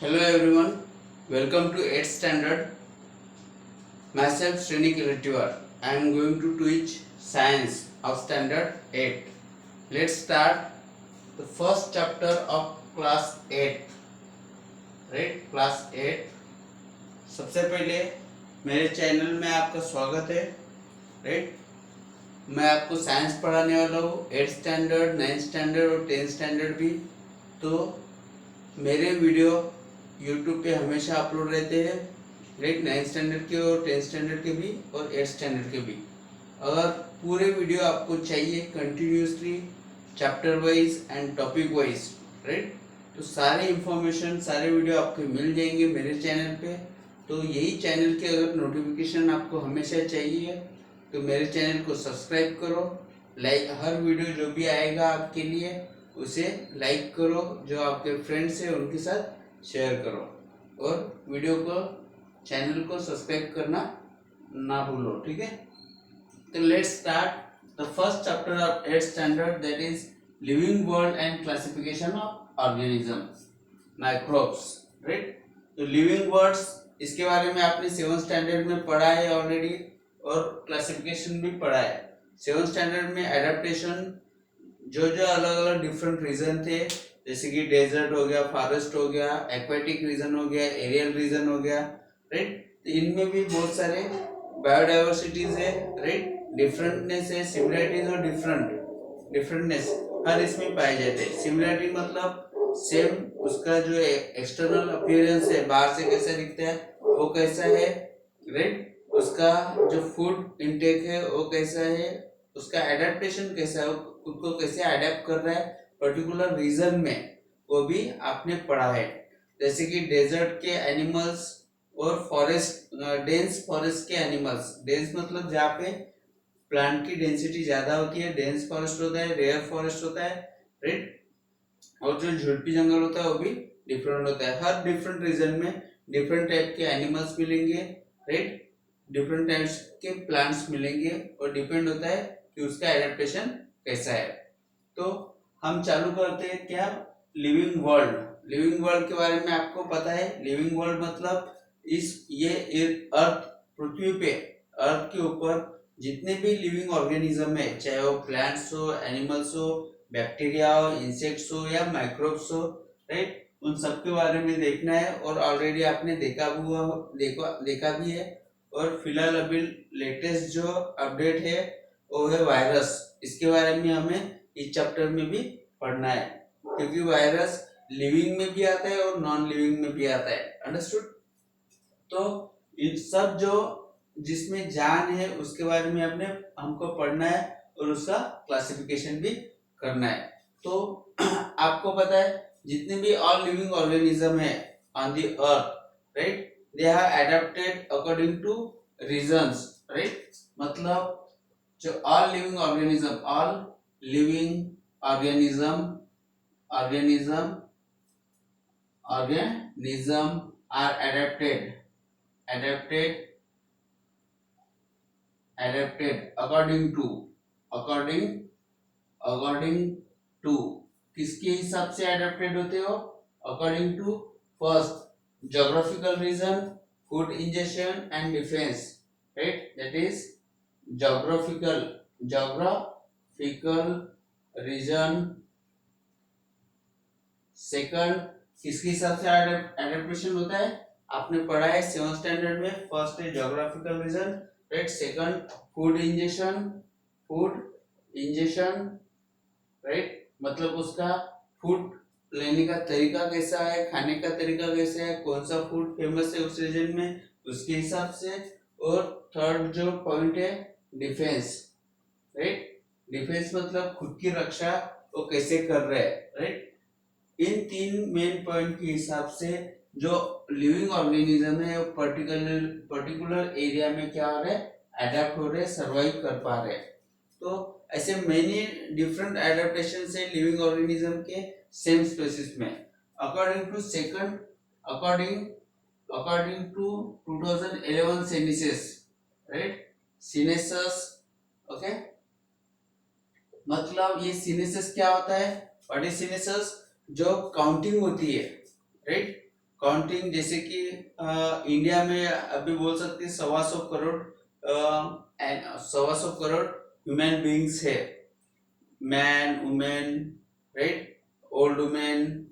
Hello everyone, welcome to 8th standard. Myself Srini Kirtiwar. I am going to teach science of standard 8. Let's start the first chapter of class 8. Right? Class 8. सबसे पहले मेरे channel में आपका स्वागत है. Right, मैं आपको science पढ़ाने वाला हूँ 8th स्टैंडर्ड, 9th स्टैंडर्ड और 10th स्टैंडर्ड भी. तो मेरे वीडियो यूट्यूब पे हमेशा अपलोड रहते हैं. राइट, 9th स्टैंडर्ड के और 10th स्टैंडर्ड के भी और 8th स्टैंडर्ड के भी. अगर पूरे वीडियो आपको चाहिए continuously chapter wise and topic wise, right, तो सारे इंफॉर्मेशन सारे वीडियो आपको मिल जाएंगे मेरे चैनल पे. तो यही चैनल के अगर नोटिफिकेशन आपको हमेशा चाहिए तो मेरे चैनल को सब्सक्राइब करो. लाइक, हर वीडियो जो भी आएगा आपके लिए उसे लाइक करो, जो आपके फ्रेंड्स हैं उनके साथ शेयर करो और वीडियो को चैनल को सब्सक्राइब करना ना भूलो. ठीक है, तो let's start the first chapter of 8th standard, that is living world and classification of organisms, microbes. Right, तो लिविंग वर्ड्स इसके बारे में आपने 7th स्टैंडर्ड में पढ़ा है ऑलरेडी और क्लासिफिकेशन भी पढ़ा है. 7th स्टैंडर्ड में एडेप्टेशन जो जो अलग अलग डिफरेंट रीजन थे, जैसे कि डेजर्ट हो गया, फॉरेस्ट हो गया, एक्वेटिक रीजन हो गया, एरियल रीजन हो गया. राइट, तो इनमें भी बहुत सारे बायोडाइवर्सिटीज है. राइट, डिफरेंटनेस है, सिमिलरिटीज और डिफरेंटनेस हर इसमें पाए जाते हैं. सिमिलरिटी मतलब सेम, उसका जो एक्सटर्नल अपीयरेंस है, बाहर से कैसा दिखता है वो कैसा है. राइट, उसका जो फूड इनटेक है वो कैसा है, उसका एडेप्टेशन कैसा है, खुद को कैसे अडेप्ट कर रहा है पर्टिकुलर रीजन में, वो भी आपने पढ़ा है. जैसे कि डेजर्ट के एनिमल्स और फॉरेस्ट, डेंस फॉरेस्ट के एनिमल्स. डेंस मतलब जहाँ पे प्लांट की डेंसिटी ज्यादा होती है, डेंस फॉरेस्ट होता है, रेयर फॉरेस्ट होता है. राइट, और जो झुड़पी जंगल होता है वो भी डिफरेंट होता है. हर डिफरेंट रीजन में डिफरेंट टाइप के एनिमल्स मिलेंगे. राइट, डिफरेंट टाइप्स के प्लांट्स मिलेंगे और डिपेंड होता है कि उसका एडेप्टेशन कैसा है. तो हम चालू करते हैं क्या, लिविंग वर्ल्ड. लिविंग वर्ल्ड के बारे में आपको पता है. लिविंग वर्ल्ड मतलब ये अर्थ, पृथ्वी पे, अर्थ के ऊपर जितने भी लिविंग ऑर्गेनिज्म है, चाहे वो प्लांट्स हो, एनिमल्स हो, बैक्टीरिया हो, इंसेक्ट्स हो या माइक्रोब्स हो. राइट, उन सब के बारे में देखना है और ऑलरेडी आपने देखा भी है. और फिलहाल अभी लेटेस्ट जो अपडेट है वो है वायरस. इसके बारे में हमें इस चैप्टर में भी पढ़ना है, क्योंकि वायरस लिविंग में भी आता है और नॉन लिविंग में भी आता है. अंडरस्टूड. तो इन सब जो जिसमें जान है उसके बारे में हमको पढ़ना है और उसका क्लासिफिकेशन भी करना है. तो आपको पता है जितने भी ऑल लिविंग ऑर्गेनिज्म है on the earth, right, they are adapted according to reasons. Right, मतलब जो all living organism are adapted according to किसके हिसाब से अडेप्टेड होते हो, according to first geographical region, food ingestion and defense. Right, that is geographical region. Second किसके हिसाब से एडेप्टेशन होता है, आपने पढ़ा है 7th स्टैंडर्ड में. फर्स्ट है geographical region. Right, second food ingestion. Right, मतलब उसका फूड लेने का तरीका कैसा है, खाने का तरीका कैसा है, कौन सा फूड फेमस है उस रीजन में, उसके हिसाब से. और थर्ड जो पॉइंट है डिफेंस. राइट, डिफेंस मतलब खुद की रक्षा वो कैसे कर रहे हैं. राइट, इन तीन मेन पॉइंट के हिसाब से जो लिविंग ऑर्गेनिज्म है वो पर्टिकुलर एरिया में क्या हो रहा है, अडेप्ट हो रहे, सर्वाइव कर पा रहे. तो ऐसे मेनी डिफरेंट एडेप्टेशन है लिविंग ऑर्गेनिज्म के सेम स्पेसिस में. According to 2011 census. Right, census. Okay, मतलब ये सीनेसस क्या होता है, व्हाट इज सीनेसस, जो काउंटिंग होती है. राइट, काउंटिंग जैसे कि इंडिया में अभी बोल सकते हैं 125 करोड़ 125 करोड़ ह्यूमन बींग्स है, man women, right, old women,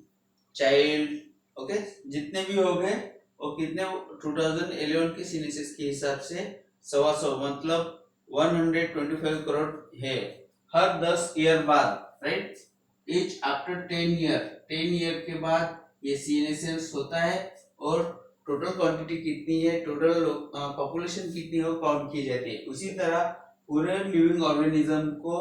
child, okay, जितने भी हो गए वो कितने 2011 के सिनेसिस के हिसाब से 125 मतलब 125 करोड़ है हर 10 ईयर बाद, राइट, ईच आफ्टर 10 ईयर के बाद ये सीनेसिस होता है और टोटल क्वांटिटी कितनी है, टोटल पॉपुलेशन कितनी है वो काउंट की जाती है। उसी तरह पूरे लिविंग ऑर्गेनिज्म को,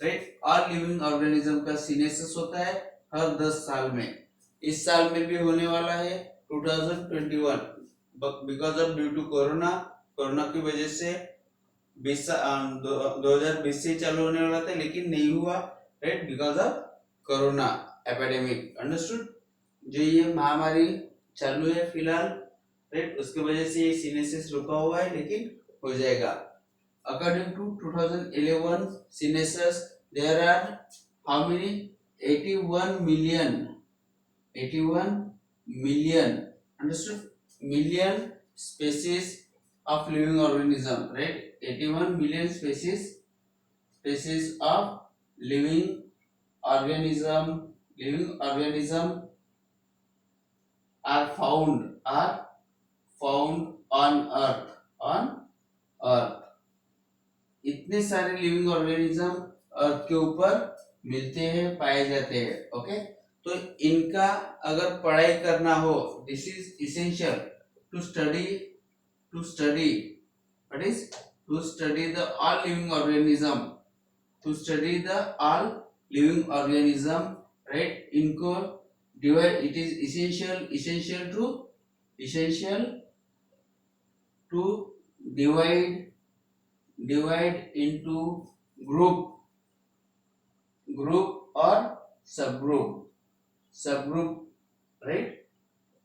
राइट, ऑल लिविंग ऑर्गेनिज्म का सीनेसिस होता है हर 10 साल में। इस साल में भी होने वाला है 2021, because of due to corona की वजह से 2020 से चालू होने वाला था लेकिन नहीं हुआ, right, because of corona epidemic, understood. जो ये महामारी चालू है फिलहाल, राइट, उसकी वजह से ये सीनेसिस रुका हुआ है लेकिन हो जाएगा। According to 2011 census there are how many 81 million, understood, million species of living organism, right, 81 million species of living organism are found on earth। इतने सारे लिविंग ऑर्गेनिज्म अर्थ के ऊपर मिलते हैं, पाए जाते हैं, ओके। तो इनका अगर पढ़ाई करना हो, this is essential to study what is to study the all living organism, right. इनको divide, it is essential to divide into group or subgroup, right,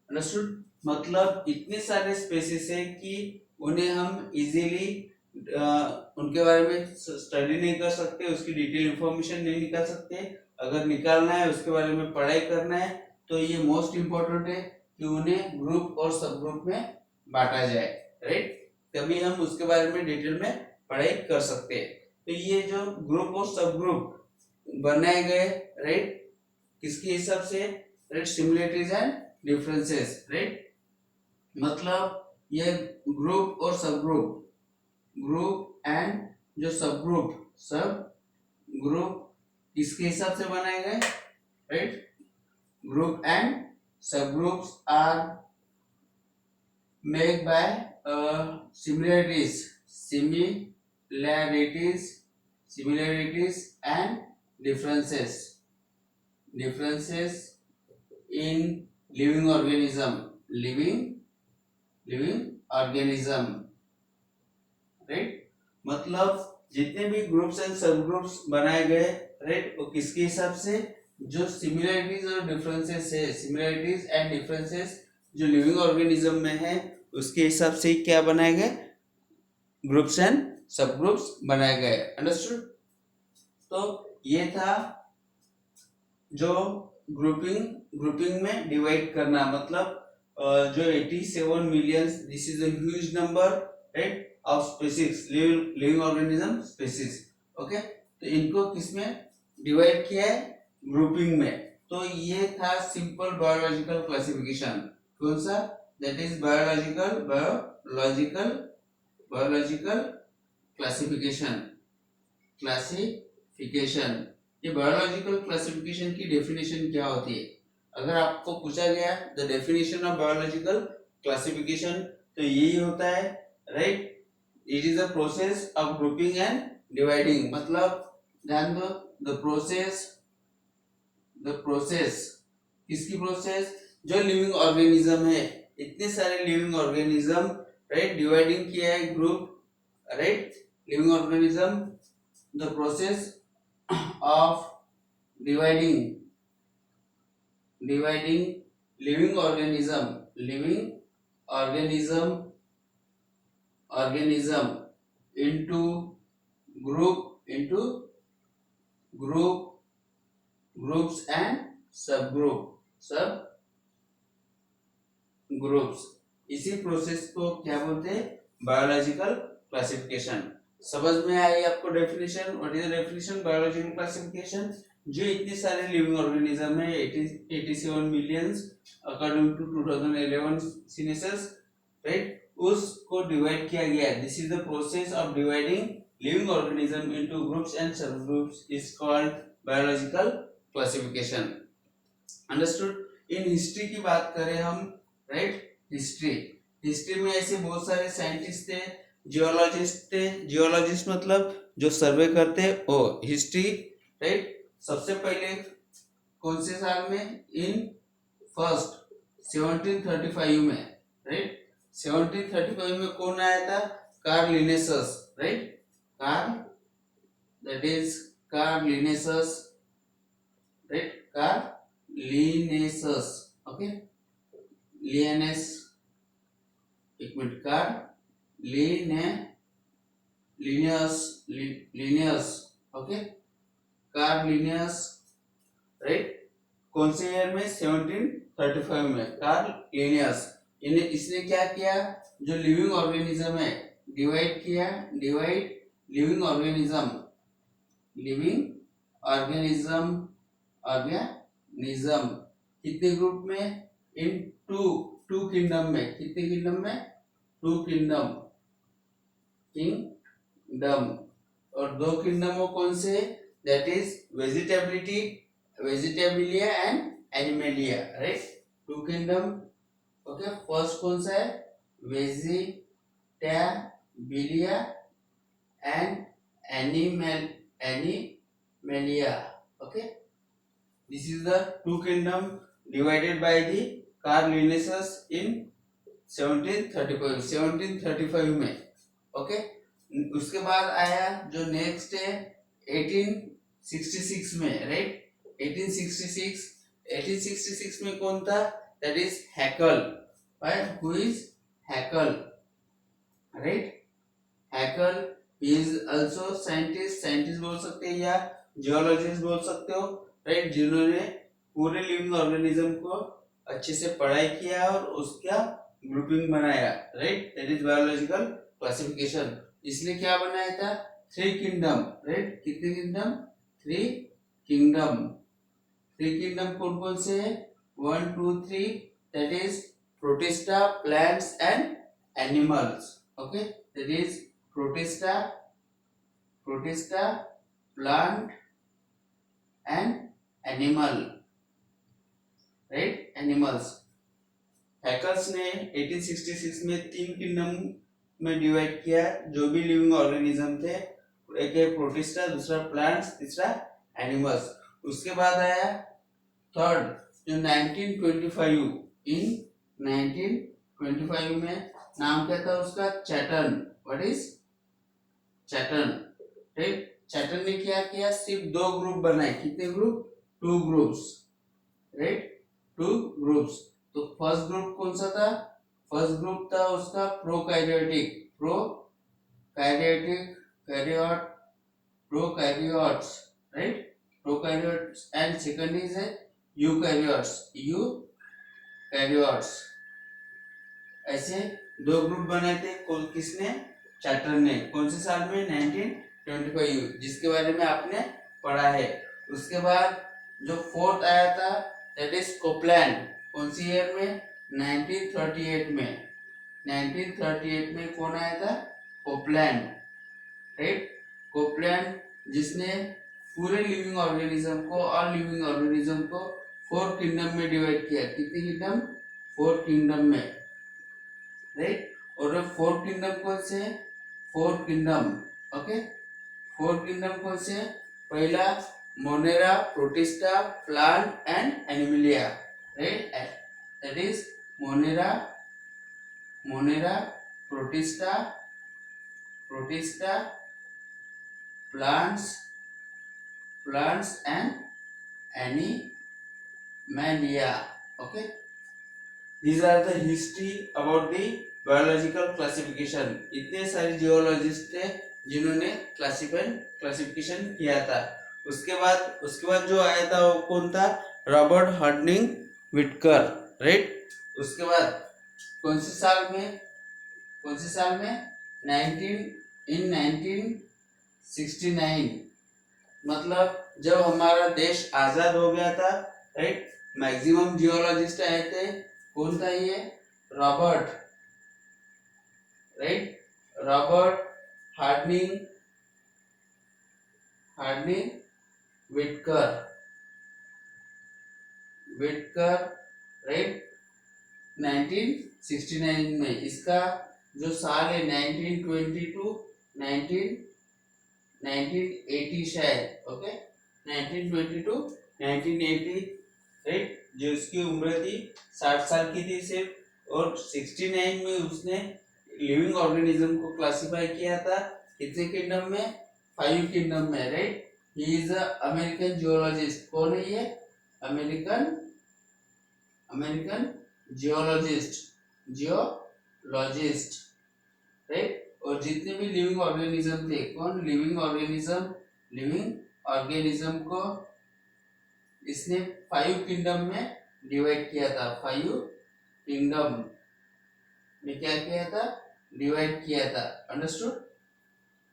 understood. मतलब इतने सारे स्पेसिस है कि उन्हें हम इजीली उनके बारे में स्टडी नहीं कर सकते, उसकी डिटेल इंफॉर्मेशन नहीं निकाल सकते। अगर निकालना है, उसके बारे में पढ़ाई करना है, तो ये मोस्ट इम्पोर्टेंट है कि उन्हें ग्रुप और सब ग्रुप में बांटा जाए, राइट, तभी हम उसके बारे में डिटेल में पढ़ाई कर सकते हैं। तो ये जो ग्रुप और सब ग्रुप बनाए गए, राइट, किसके हिसाब से, right, similarities and differences, right, मतलब ये ग्रुप और सब ग्रुप एंड जो सब ग्रुप किसके हिसाब से बनाए गए, right, group and subgroups are made by similarities and differences in living organism, right. मतलब जितने भी ग्रुप्स एंड सब ग्रुप्स बनाए गए, राइट, वो किसके हिसाब से, जो सिमिलरिटीज और डिफरेंसेस है, सिमिलरिटीज एंड डिफरेंसेस जो लिविंग ऑर्गेनिज्म में है उसके हिसाब से क्या बनाए गए, ग्रुप्स एंड सब ग्रुप्स बनाए गए, अंडरस्टूड। तो ये था जो ग्रुपिंग में डिवाइड करना, मतलब जो 87 million, this is a huge number, right, of species, living organism species, okay. तो इनको किसमें डिवाइड किया है, ग्रुपिंग में। तो ये था सिंपल बायोलॉजिकल क्लासिफिकेशन, कौन सा, दैट इज बायोलॉजिकल क्लासिफिकेशन। ये बायोलॉजिकल क्लासिफिकेशन की डेफिनेशन क्या होती है, अगर आपको पूछा गया the definition of biological classification, तो यही होता है, right, it is a process of grouping and dividing. मतलब ध्यान दो, द प्रोसेस किसकी प्रोसेस, जो लिविंग ऑर्गेनिज्म है, इतने सारे लिविंग ऑर्गेनिज्म, राइट, डिवाइडिंग किया है group, right, living organism, the process of dividing living organism into groups and subgroups, right, groups and subgroups, groups. इसी प्रोसेस को क्या बोलते हैं? Biological classification. समझ में आई आपको definition? What is the definition biological classification? जो इतने सारे लिविंग ऑर्गेनिज्म है 87 millions according to 2011 census, right, उसको डिवाइड किया गया। This is the process of dividing living organism into groups and subgroups is called biological classification. Understood? In history की बात करें हम, राइट, हिस्ट्री में ऐसे बहुत सारे साइंटिस्ट थे, जियोलॉजिस्ट थे। जियोलॉजिस्ट मतलब जो सर्वे करते हैं वो हिस्ट्री, राइट। सबसे पहले कौन से साल में? इन फर्स्ट 1735 में, राइट। 1735 में कौन आया था? Carl Linnaeus, right, Carl, that is Carl Linnaeus, right, Carl Linnaeus, okay, Linnaeus, एक minute, Carl Linnaeus, okay, Carl Linnaeus, right. कौन से ईयर में? 1735 में कार्ल लिनियस। इसने क्या किया? जो लिविंग ऑर्गेनिज्म है डिवाइड किया, डिवाइड लिविंग ऑर्गेनिज्म कितने ग्रुप में? इन टू किंगडम में। कितने किंगडम में? टू किंगडम, और दो किंगडम वो कौन से? That is vegetabilia and animalia, right, two kingdom, okay. First कौन सा है? Vegetabilia and animalia, okay. This is the two kingdom divided by the Carl Linnaeus in 1735 में, ओके। उसके बाद आया जो नेक्स्ट है 1866 में, राइट, 1866 में कौन था? That is Haeckel, right, who is Haeckel, right, Haeckel is also scientist बोल सकते हैं या जियोलॉजिस्ट बोल सकते हो, राइट, जिन्होंने पूरे लिविंग ऑर्गेनिज्म को अच्छे से पढ़ाई किया और उसका ग्रुपिंग बनाया, right, that is biological classification. इसलिए क्या बनाया था? थ्री किंगडम, राइट, कितने किंगडम? थ्री किंगडम कौन कौन से है? 1 2 3, that is protista, plants and animals, okay, that is protista, plant and animal, right, animals. Hackers ने 1866 में तीन किंगडम में डिवाइड किया जो भी लिविंग ऑर्गेनिज्म थे। एक है प्रोटिस्टा, दूसरा प्लांट्स, तीसरा एनिमल्स। उसके बाद आया थर्ड जो 1925, इन 1925 में नाम क्या था उसका? चैटर्न, व्हाट इज चैटर्न, राइट। चैटर्न ने क्या किया? सिर्फ दो ग्रुप बनाए। कितने group? Two groups, right, two groups. तो फर्स्ट ग्रुप कौन सा था? फर्स्ट ग्रुप था उसका prokaryotic, prokaryotes, right, prokaryotes, and second is eukaryotes, ऐसे दो ग्रुप बनाए थे। किसने? चैटर्न ने। कौन से साल में? 1925, जिसके बारे में आपने पढ़ा है। उसके बाद जो फोर्थ आया था दैट इज कोपलैंड। कौन सी ईयर में? 1938 में। 1938 में कौन आया था? कोपलैंड, राइट, कोपलैंड, जिसने पूरे लिविंग ऑर्गेनिज्म को और लिविंग ऑर्गेनिज्म को 4 किंगडम में डिवाइड किया। कितने किंगडम? 4 किंगडम में, राइट। और 4 किंगडम कौन से? 4 किंगडम, ओके। 4 किंगडम कौन से? पहला Monera, protista, plant and animalia, right, that is Monera, protista, plants and animalia, okay. These are the history about the biological classification. इतने सारे जियोलॉजिस्ट थे जिन्होंने क्लासिफिकेशन किया था। उसके बाद जो आया था वो कौन था? Robert Harding Whittaker, right. उसके बाद कौन से साल में 1969, मतलब जब हमारा देश आजाद हो गया था, राइट। मैक्सिमम जियोलॉजिस्ट आए थे, कौन था ये? Robert, right, Robert hardening Whittaker, right, 1969 में। इसका जो साल है 1922 1980 शायद, ओके, 1922 1980, राइट। जो उसकी उम्र थी 60 साल की थी सिर्फ, और 69 में उसने लिविंग ऑर्गेनिज्म को क्लासिफाई किया था कितने किंगडम में? 5 किंगडम में, right. He is a American geologist. कौन है ये? American geologist, right. और जितने भी लिविंग ऑर्गेनिज्म थे, कौन? लिविंग ऑर्गेनिज्म को इसने 5 किंगडम में डिवाइड किया था। 5 किंगडम में क्या किया था? डिवाइड किया था। अंडरस्टूड?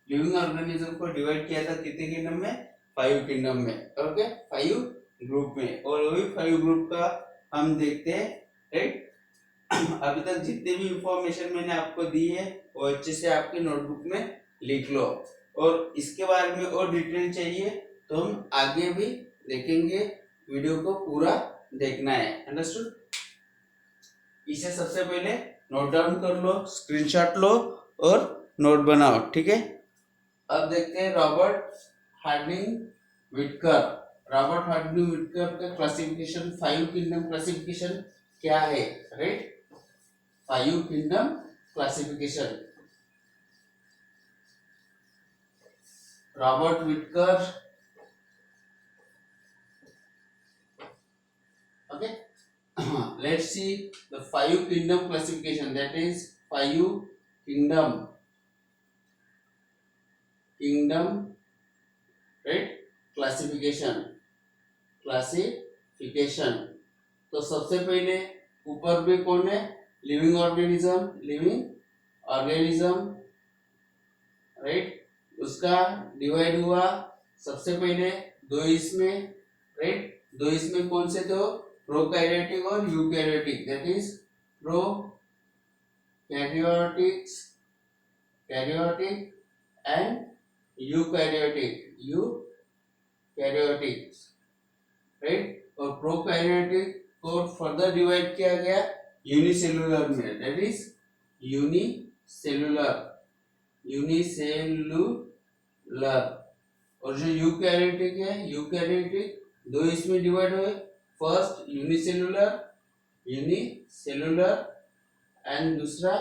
लिविंग ऑर्गेनिज्म को डिवाइड किया था कितने किंगडम में? 5 किंगडम में, ओके, 5 ग्रुप में। और वही 5 ग्रुप का हम देखते हैं, राइट। अभी तक जितने भी इंफॉर्मेशन मैंने आपको दी है वो अच्छे से आपके नोटबुक में लिख लो, और इसके बारे में और डिटेल चाहिए तो हम आगे भी देखेंगे। वीडियो को पूरा देखना है, अंडरस्टूड? इसे सबसे पहले नोट डाउन कर लो, स्क्रीनशॉट लो और नोट बनाओ, ठीक है। अब देखते हैं रॉबर्ट हार्डनिंग विटकर का क्लासिफिकेशन, 5 किंगडम क्लासिफिकेशन क्या है, right. 5 kingdom classification, Robert Whittaker, okay. Let's see the 5 kingdom classification, that is 5 kingdom, right, classification। तो सबसे पहले ऊपर में कौन है? Living organism, right. उसका डिवाइड हुआ सबसे पहले 2 इसमें, राइट। 2 इसमें कौन से? तो प्रोकैरियोटिक और eukaryotic, that is karyotic and eukaryotic, right. और प्रोकैरियोटिक को फर्दर डिवाइड किया गया यूनिसेलुलर में, दैट इज यूनिसेलुलर। और जो यूकैरियोटिक है, यूकैरियोटिक 2 इसमें डिवाइड हुए, फर्स्ट यूनिसेलुलर एंड दूसरा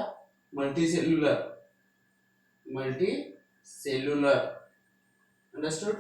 मल्टीसेलुलर, अंडरस्टूड?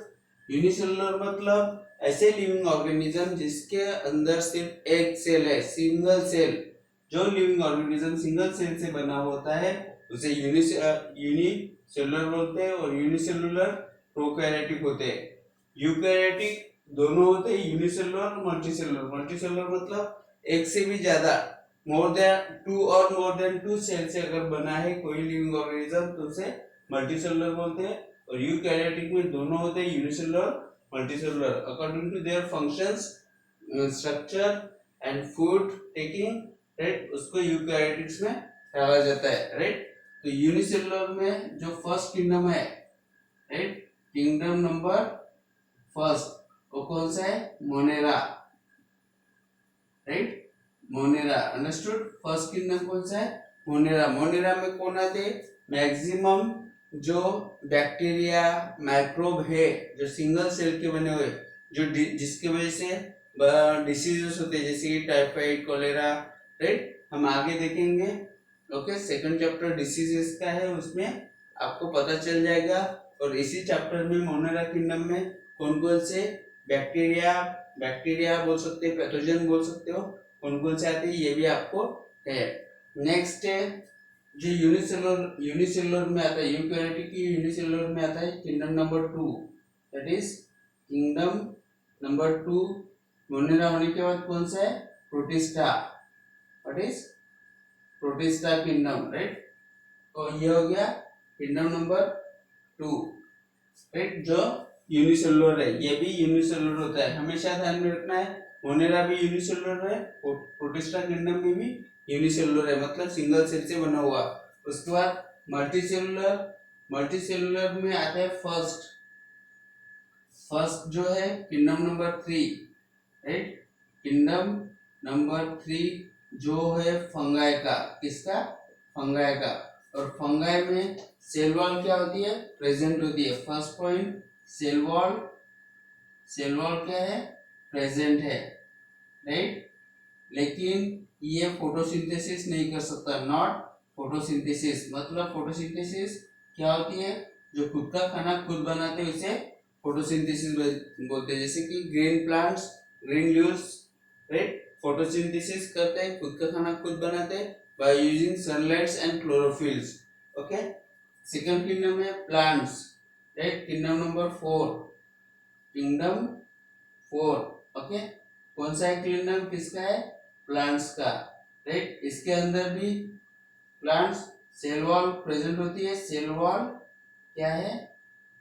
यूनिसेलुलर मतलब ऐसे लिविंग ऑर्गेनिज्म जिसके अंदर सिर्फ एक सेल है, सिंगल सेल। जो लिविंग ऑर्गेनिज्म सिंगल सेल से बना होता है उसे यूनिसेलुलर बोलते हैं, और यूनिसेलुलर प्रोकैरियोटिक होते हैं। यूकैरियोटिक दोनों होते हैं, यूनिसेलुलर और मल्टीसेलुलर मतलब एक से भी ज्यादा, मोर देन 2 सेल से अगर बना है कोई लिविंग ऑर्गेनिज्म तो उसे मल्टीसेलुलर बोलते हैं। और यूकैरियोटिक में दोनों होते हैं, unicellular multicellular, according to their functions, structure and food taking, right. उसको यूकैरियोटिक्स में डाला जाता है, राइट। तो यूनिसेलुलर में जो फर्स्ट किंगडम है, राइट, किंगडम नंबर फर्स्ट, वो कौन सा है? Monera, right, monera, understood? First kingdom कौन सा है? मोनेरा में कौन आते? मैक्सिमम जो बैक्टीरिया माइक्रोब है जो सिंगल सेल के बने हुए, जो जिसकी वजह से डिसीजेस होते हैं, जैसे कि टाइफाइड, कोलेरा, राइट। हम आगे देखेंगे, ओके। सेकंड चैप्टर डिसीजेस का है, उसमें आपको पता चल जाएगा। और इसी चैप्टर में मोनेरा किंगडम में कौन कौन से बैक्टीरिया बोल सकते हैं, पैथोजन बोल सकते हो, कौन कौन से आते हैं, ये भी आपको है। नेक्स्ट है जो यूनिसेलुलर में आता है, यूकैरियोटिक की यूनिसेलुलर में आता है kingdom number 2, that is kingdom number 2। Monera होने के बाद कौन सा है? Protista, what is protista kingdom, right. तो ये हो गया किंगडम नंबर 2, राइट, जो यूनिसेलुलर है। ये भी यूनिसेलुलर होता है, हमेशा ध्यान में रखना है। मोनेरा भी यूनिसेलुलर है, प्रोटिस्टा किंगडम में भी यूनिसेलुलर है, मतलब सिंगल सेल से बना हुआ। उसके बाद मल्टीसेलुलर, मल्टीसेलुलर में आता है फर्स्ट जो है kingdom number 3, right. Kingdom number 3 जो है फंगाई का, किसका? फंगाई का। और फंगाई में सेल वॉल क्या होती है? प्रेजेंट होती है। फर्स्ट पॉइंट, सेल वॉल क्या है? प्रेजेंट है, राइट। लेकिन ये फोटोसिंथेसिस नहीं कर सकता, नॉट फोटोसिंथेसिस। मतलब फोटोसिंथेसिस क्या होती है? जो खुद का खाना खुद बनाते हैं उसे फोटोसिंथेसिस बोलते हैं। जैसे कि green plants, green leaves, right, photosynthesis करते हैं, खुद का खाना खुद बनाते हैं by using sunlights and chlorophylls. Okay. Second kingdom है plants, right, kingdom number 4, kingdom 4। Okay. कौन सा है किंगडम? किसका है? प्लांट्स का, राइट। इसके अंदर भी प्लांट्स सेल वॉल प्रेजेंट होती है। सेल वॉल क्या है?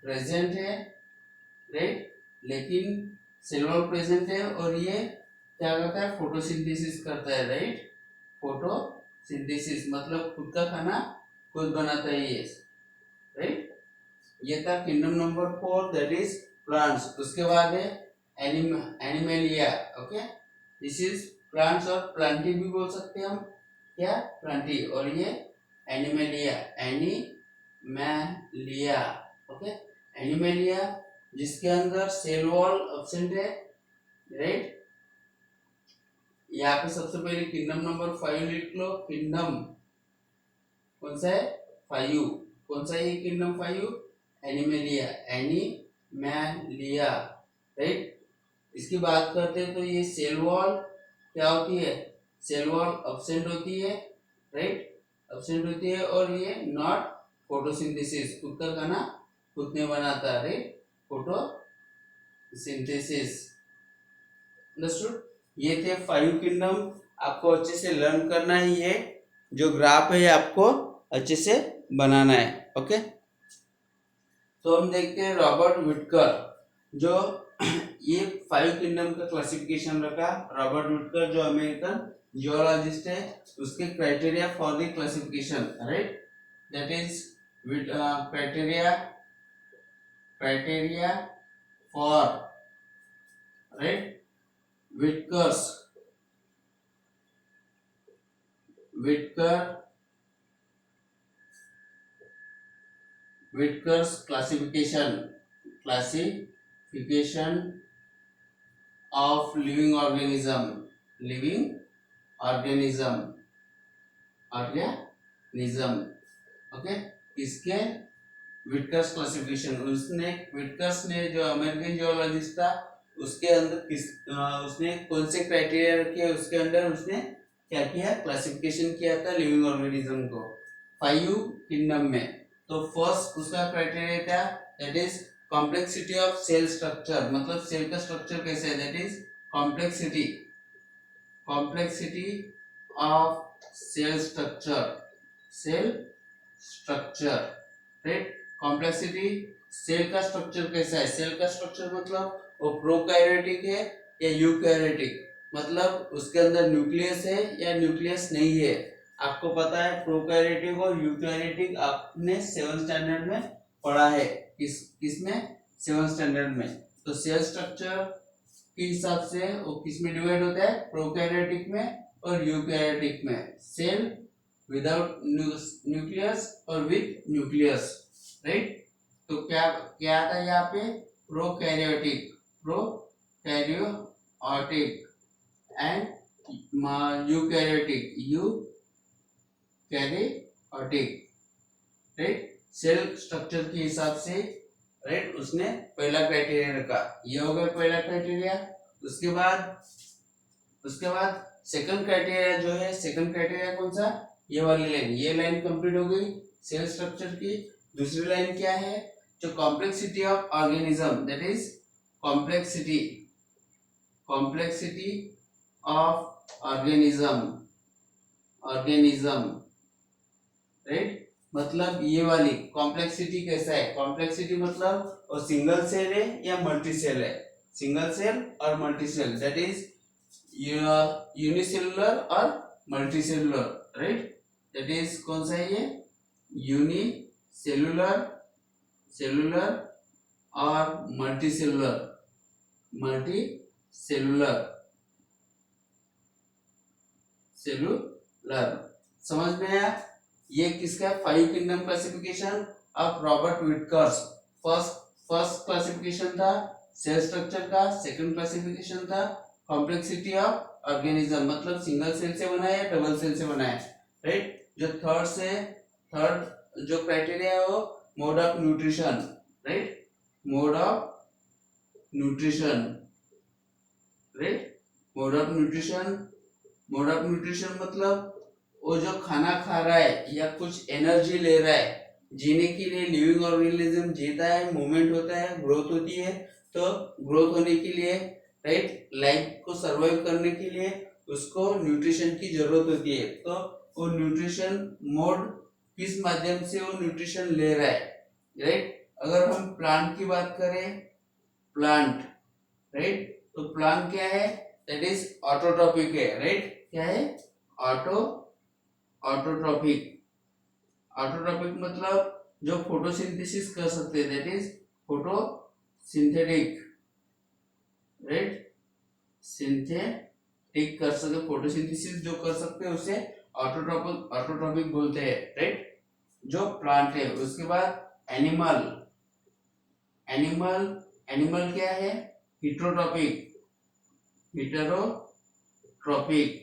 प्रेजेंट है, राइट। लेकिन सेल वॉल प्रेजेंट है और ये क्या करता है? फोटोसिंथेसिस करता है, राइट। फोटोसिंथेसिस मतलब खुद का खाना खुद बनाता है ये, राइट। ये था kingdom number 4, that is plants. उसके बाद है Animalia. Okay, this is plants और प्लांटी भी बोल सकते हैं हम, क्या? प्लांटी। और ये एनिमलिया, एनिमलिया। ओके, एनिमलिया जिसके अंदर सेल वॉल एब्सेंट है, राइट। यहाँ पे सबसे पहले किंगडम नंबर 5 लिख लो। किंगडम कौन सा है? 5। कौन सा है ये किंगडम 5? Animalia, Animalia, right. इसकी बात करते हैं तो ये सेल वॉल क्या होती है? सेल वॉल एब्सेंट होती है, राइट, एब्सेंट होती है। और ये नॉट फोटोसिंथेसिस, खुद का खाना खुद नहीं बनाता, राइट, फोटोसिंथेसिस। अंडरस्टूड? ये थे 5 किंगडम। आपको अच्छे से लर्न करना है। ये जो ग्राफ है आपको अच्छे से बनाना है। ओके, तो हम देखते हैं रॉबर्ट विटकर, जो ये 5 किंगडम का क्लासिफिकेशन रखा। रॉबर्ट विटकर जो अमेरिकन जियोलॉजिस्ट है, उसके criteria for the classification, right, that is criteria for, right, Whitaker's classification of living organism. Okay, इसके विटकर्स क्लासिफिकेशन, विटकर्स ने जो अमेरिकन जियोलॉजिस्ट था, उसके अंदर उसने कौन से क्राइटेरिया रखे, उसके अंदर उसने क्या किया? क्लासिफिकेशन किया था लिविंग ऑर्गेनिज्म को 5 किंगडम में। तो फर्स्ट उसका क्राइटेरिया क्या? That is complexity of cell structure, मतलब सेल का स्ट्रक्चर कैसे है, that is complexity of cell structure, right. Complexity, cell का स्ट्रक्चर कैसा है? सेल का स्ट्रक्चर मतलब वो प्रोकैरियोटिक है या यूकैरियोटिक, मतलब उसके अंदर न्यूक्लियस है या न्यूक्लियस नहीं है। आपको पता है प्रोकैरियोटिक और यूकैरियोटिक आपने 7th स्टैंडर्ड में पढ़ा है। किसमें? 7th स्टैंडर्ड में। तो सेल स्ट्रक्चर के हिसाब से वो किस में डिवाइड होता है? प्रोकैरियोटिक में और यूकैरियोटिक में। सेल विदाउट न्यूक्लियस और विथ न्यूक्लियस, राइट। तो क्या क्या आता है यहाँ पे? Prokaryotic and eukaryotic, right. Cell structure के हिसाब से, राइट, उसने पहला क्राइटेरिया रखा। ये हो गया पहला क्राइटेरिया। उसके बाद सेकंड क्राइटेरिया जो है, सेकंड क्राइटेरिया कौन सा? ये वाली लाइन, ये लाइन कंप्लीट हो गई सेल स्ट्रक्चर की। दूसरी लाइन क्या है? जो complexity of organism, that is complexity of organism, organism, right. मतलब ये वाली कॉम्प्लेक्सिटी कैसा है, कॉम्प्लेक्सिटी मतलब और सिंगल सेल है या मल्टी सेल है, सिंगल सेल और multi cell, that is unicellular और multi cellular, right. That is कौन सा है ये, यूनिसेलुलर, सेलुलर और multi cellular, multi cellular, cellular. समझ में आया। ये किसका, five kingdom classification of Robert Whittaker's. First first classification था सेल स्ट्रक्चर का, सेकंड क्लासिफिकेशन था कॉम्प्लेक्सिटी ऑफ ऑर्गेनिज्म, मतलब सिंगल सेल से बना है या डबल सेल से बना है, राइट। जो थर्ड जो क्राइटेरिया है वो mode of nutrition, right, mode of nutrition, right, mode of nutrition. Mode of nutrition मतलब वो जो खाना खा रहा है या कुछ एनर्जी ले रहा है, जीने के लिए लिविंग ऑर्गेनिज्म जीता है, मूवमेंट होता है, ग्रोथ होती है, तो ग्रोथ होने के लिए, राइट, लाइफ को सरवाइव करने के लिए उसको न्यूट्रिशन की जरूरत होती है। तो वो न्यूट्रिशन मोड किस माध्यम से वो न्यूट्रिशन ले रहा है, राइट। अगर हम प्लांट की बात करें, प्लांट, राइट, तो प्लांट क्या है, दैट इज ऑटोट्रॉपिक है, राइट। क्या है, ऑटोट्रॉपिक। ऑटोट्रॉपिक मतलब जो फोटोसिंथेसिस कर सकते हैं, that is photosynthetic, right, synthetic कर सकते, फोटोसिंथेसिस जो कर सकते हैं उसे ऑटोट्रॉपिक बोलते हैं, राइट, जो प्लांट है। उसके बाद एनिमल, एनिमल एनिमल क्या है, हिट्रोट्रॉपिक, हिटरोट्रॉपिक,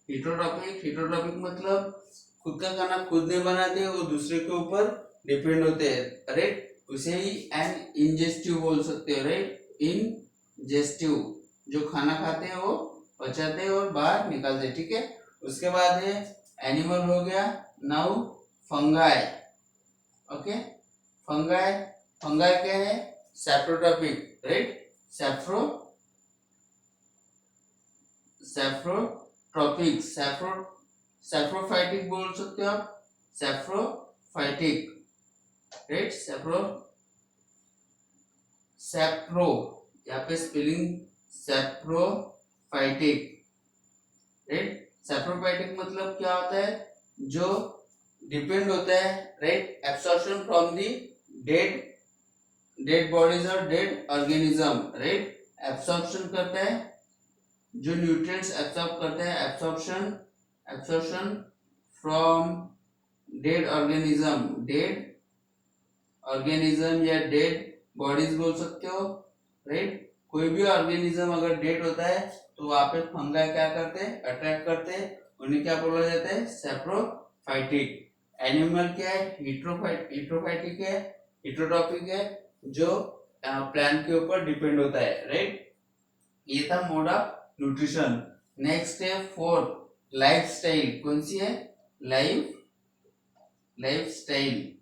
हिटरोट्रॉपिक मतलब खुद का खाना खुद नहीं बनाते, वो दूसरे के ऊपर डिपेंड होते हैं, राइट। उसे ही एन इंजेस्टिव बोल सकते हो, राइट, इंजेस्टिव, जो खाना खाते हैं वो पचाते हैं और बाहर निकालते हैं, ठीक है। उसके बाद है एनिमल हो गया, now fungi, okay. Fungi, fungi क्या है, सैप्रोट्रॉपिक, राइट, सैफ्रोट्रॉपिक, सैफ्रोफाइटिक बोल सकते हो आप, सैफ्रोफाइटिक, राइट, सैप्रो, यहाँ पे स्पेलिंग सैप्रोफाइटिक, राइट। सैप्रोफाइटिक मतलब क्या होता है, जो डिपेंड होता है, right, absorption from the dead bodies और डेड ऑर्गेनिज्म, राइट, एब्सॉर्प्शन करता है, जो न्यूट्रिएंट्स एब्सॉर्ब करते हैं, एब्सॉर्प्शन फ्रॉम डेड ऑर्गेनिज्म या डेड बॉडीज बोल सकते हो, राइट। कोई भी ऑर्गेनिज्म अगर डेड होता है तो वहां पे फंगाई क्या करते हैं, अट्रैक्ट करते हैं, उन्हें क्या बोला जाता है, सैप्रोफाइटिक। एनिमल क्या है, हिट्रोफाइटिक है, हिट्रोट्रॉपिक है, जो प्लांट के ऊपर डिपेंड होता है, राइट। ये था मोड ऑफ न्यूट्रिशन। नेक्स्ट है फोर्थ, लाइफस्टाइल। कौन सी है, लाइफस्टाइल।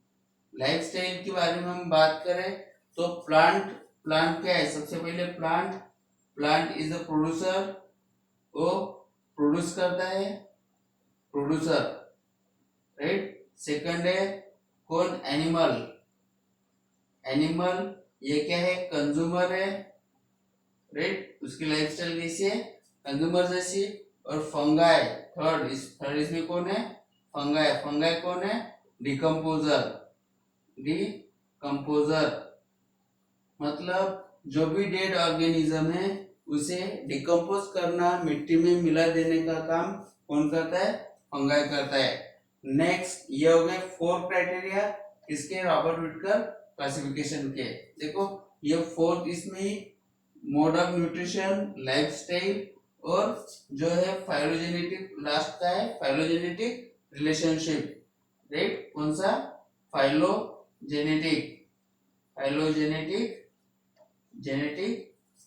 लाइफस्टाइल के बारे में हम बात करें तो प्लांट क्या है, सबसे पहले प्लांट इज द प्रोड्यूसर, वो प्रोड्यूस करता है, प्रोड्यूसर, राइट। सेकंड है कौन, एनिमल ये क्या है, कंज्यूमर है, राइट, उसकी लाइफस्टाइल कैसी है, कंज्यूमर जैसी। और फंगाई थर्ड इसमें कौन है, फंगाई कौन है, डिकम्पोजर मतलब जो भी डेड ऑर्गेनिज्म है उसे डिकम्पोज करना, मिट्टी में मिला देने का काम कौन करता है, फंगाई करता है। नेक्स्ट ये हो गए 4 क्राइटेरिया इसके रॉबर्ट विटकर क्लासिफिकेशन के। देखो ये 4 इसमें ही मोड ऑफ न्यूट्रिशन, लाइफस्टाइल और जो है फाइलोजेनेटिक, लास्ट का है फाइलोजेनेटिक रिलेशनशिप, राइट। कौन सा, phylogenetic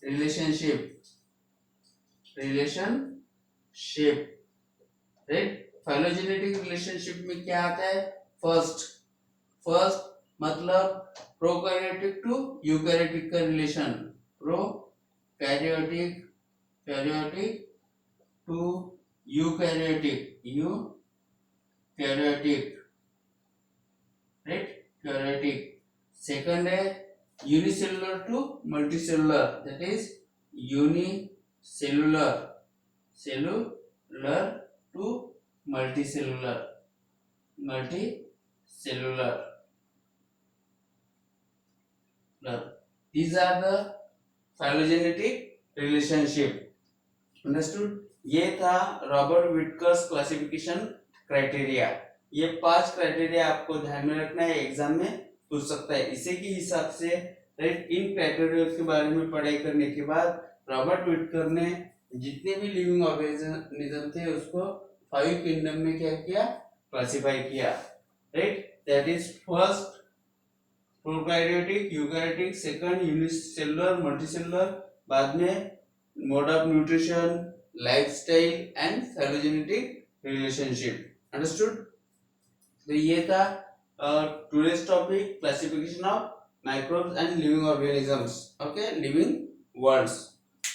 relationship, right. Phylogenetic relationship में क्या आता है, फर्स्ट मतलब प्रोकैरियोटिक टू यूकैरियोटिक का relation, prokaryotic to eukaryotic, right, karyotic. Second है unicellular to multicellular, that is unicellular, cellular to multicellular, multicellular. These are the phylogenetic relationship. Understood? ये था Robert विटकर्स classification criteria. ये 5 क्राइटेरिया आपको ध्यान में रखना है, एग्जाम में पूछ सकता है। इसी के हिसाब से राइट, इन क्राइटेरिया के बारे में पढ़ाई करने के बाद रॉबर्ट विटकर ने जितने भी लिविंग ऑर्गेनिज्म थे उसको 5 किंगडम में क्या किया, क्लासिफाई किया, right. That is first prokaryotic, eukaryotic, second unicellular, multicellular, बाद में mode of nutrition, lifestyle and phylogenetic relationship. Understood? तो ये था today's topic, classification of microbes and living organisms, okay, living worlds.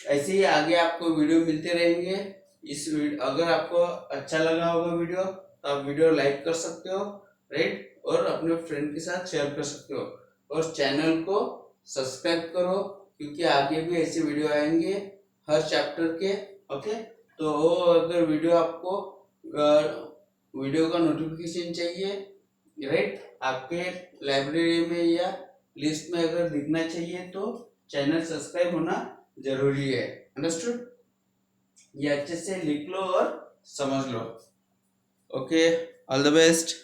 ऐसे ही आगे आपको वीडियो मिलते रहेंगे। अगर आपको अच्छा लगा होगा वीडियो तो आप वीडियो लाइक कर सकते हो, राइट, और अपने फ्रेंड के साथ शेयर कर सकते हो, और चैनल को सब्सक्राइब करो क्योंकि आगे भी ऐसे वीडियो आएंगे हर चैप्टर के, ओके। तो अगर वीडियो का नोटिफिकेशन चाहिए, राइट, आपके लाइब्रेरी में या लिस्ट में अगर दिखना चाहिए तो चैनल सब्सक्राइब होना जरूरी है। अंडरस्टूड? ये अच्छे से लिख लो और समझ लो, ओके। All the best.